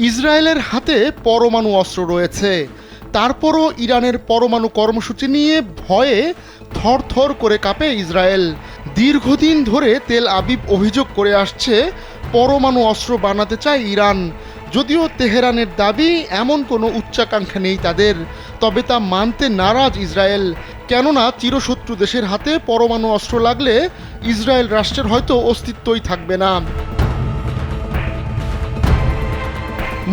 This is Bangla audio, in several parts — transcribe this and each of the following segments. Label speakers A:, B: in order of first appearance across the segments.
A: ইসরায়েলের হাতে পরমাণু অস্ত্র রয়েছে, তারপরও ইরানের পরমাণু কর্মসূচি নিয়ে ভয়ে থরথর করে কাঁপে ইসরায়েল। দীর্ঘদিন ধরে তেল আবিব অভিযোগ করে আসছে পরমাণু অস্ত্র বানাতে চায় ইরান। যদিও তেহরানের দাবি এমন কোনো উচ্চাকাঙ্ক্ষা নেই তাদের, তবে তা মানতে নারাজ ইসরায়েল। কেননা চিরশত্রু দেশের হাতে পরমাণু অস্ত্র লাগলে ইসরায়েল রাষ্ট্রের হয়তো অস্তিত্বই থাকবে না।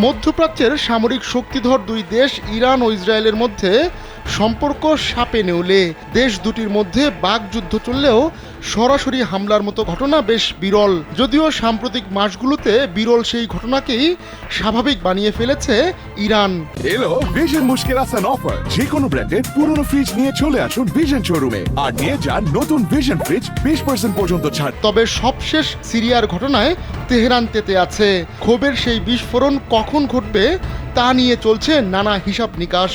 A: মধ্যপ্রাচ্যের সামরিক শক্তিধর দুই দেশ ইরান ও ইসরায়েলের মধ্যে সম্পর্ক সাপে নেউলে। দেশ দুটির মধ্যে বাকযুদ্ধ চললেও সরাসরি হামলার মতো ঘটনা বেশ বিরল। যদিও সাম্প্রতিক মাসগুলোতে বিরল সেই ঘটনাকেই স্বাভাবিক বানিয়ে ফেলেছে ইরান।
B: এলো ভিশন মুশকিল আসান অফার। যে কোনো ব্র্যান্ডের পুরনো ফ্রিজ নিয়ে চলে আসুন ভিশন শোরুমে আর নিয়ে যান নতুন ভিশন ফ্রিজ 20% পর্যন্ত ছাড়।
A: তবে সবশেষ সিরিয়ার ঘটনায় তেহরান তেতে আছে। ক্ষোভের সেই বিস্ফোরণ কখন ঘটবে তা নিয়ে চলছে নানা হিসাব নিকাশ।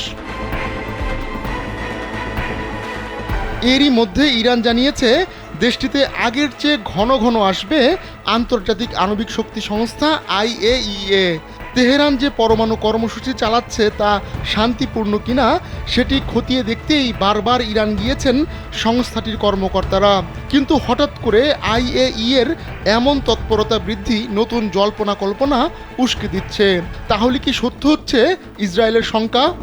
A: এরই মধ্যে ইরান জানিয়েছে দেশটিতে আগের চেয়ে ঘন ঘন আসবে আন্তর্জাতিক আণবিক শক্তি সংস্থা IAEA। তেহরান যে পরমাণু কর্মসূচি চালাচ্ছে তা শান্তিপূর্ণ কিনা সেটি খতিয়ে দেখতেই বারবার ইরান গিয়েছেন সংস্থাটির কর্মকর্তারা। কিন্তু হঠাৎ করে IAEA-এর এমন তৎপরতা বৃদ্ধি নতুন জল্পনা কল্পনা উস্কে দিচ্ছে। তাহলে কি সত্য হচ্ছে ইসরায়েলের শঙ্কা?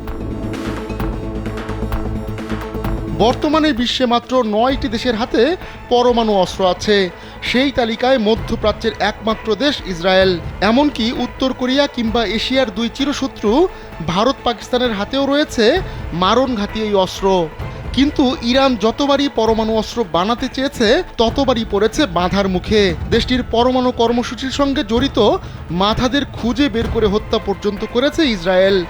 A: বর্তমানে বিশ্বে মাত্র 9টি দেশের হাতে পরমাণু অস্ত্র আছে। সেই তালিকায় মধ্যপ্রাচ্যের একমাত্র দেশ ইসরায়েল। এমনকি উত্তর কোরিয়া কিংবা এশিয়ার দুই চিরশত্রু ভারত পাকিস্তানের হাতেও রয়েছে মারণঘাতী এই অস্ত্র। কিন্তু ইরান যতবারই পরমাণু অস্ত্র বানাতে চেয়েছে ততবারই পড়েছে বাধার মুখে। দেশটির পরমাণু কর্মসূচির সঙ্গে জড়িত মাথাদের খুঁজে বের করে হত্যা পর্যন্ত করেছে ইসরায়েল।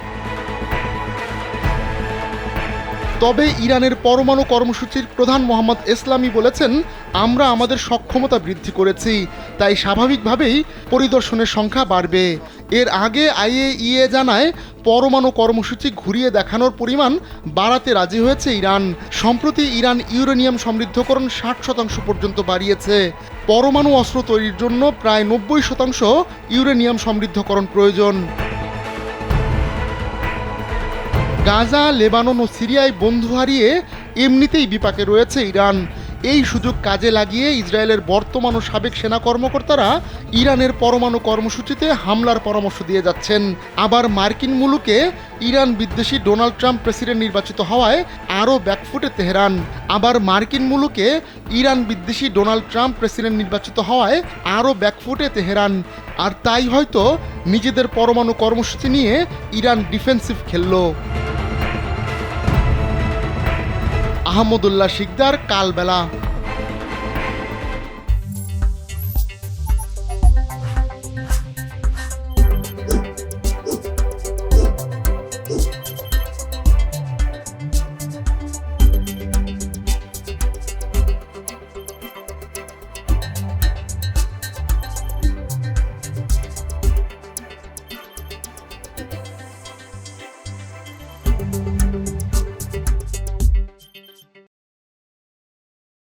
A: তবে ইরানের পরমাণু কর্মসূচির প্রধান মোহাম্মদ এসলামি বলেছেন, আমরা আমাদের সক্ষমতা বৃদ্ধি করেছি, তাই স্বাভাবিকভাবেই পরিদর্শনের সংখ্যা বাড়বে। এর আগে IAEA জানায় পরমাণু কর্মসূচি ঘুরিয়ে দেখানোর পরিমাণ বাড়াতে রাজি হয়েছে ইরান। সম্প্রতি ইরান ইউরেনিয়াম সমৃদ্ধকরণ 60% পর্যন্ত বাড়িয়েছে। পরমাণু অস্ত্র তৈরির জন্য প্রায় 90% ইউরেনিয়াম সমৃদ্ধকরণ প্রয়োজন। গাজা, লেবানন ও সিরিয়ায় বন্ধু হারিয়ে এমনিতেই বিপাকে রয়েছে ইরান। এই সুযোগ কাজে লাগিয়ে ইসরায়েলের বর্তমান ও সাবেক সেনা কর্মকর্তারা ইরানের পরমাণু কর্মসূচিতে হামলার পরামর্শ দিয়ে যাচ্ছেন। আবার মার্কিন মুলুকে ইরান বিদ্বেষী ডোনাল্ড ট্রাম্প প্রেসিডেন্ট নির্বাচিত হওয়ায় আরও ব্যাকফুটে তেহরান। আর তাই হয়তো নিজেদের পরমাণু কর্মসূচি নিয়ে ইরান ডিফেন্সিভ খেলল। আহমদুল্লাহ শিকদার, কালবেলা।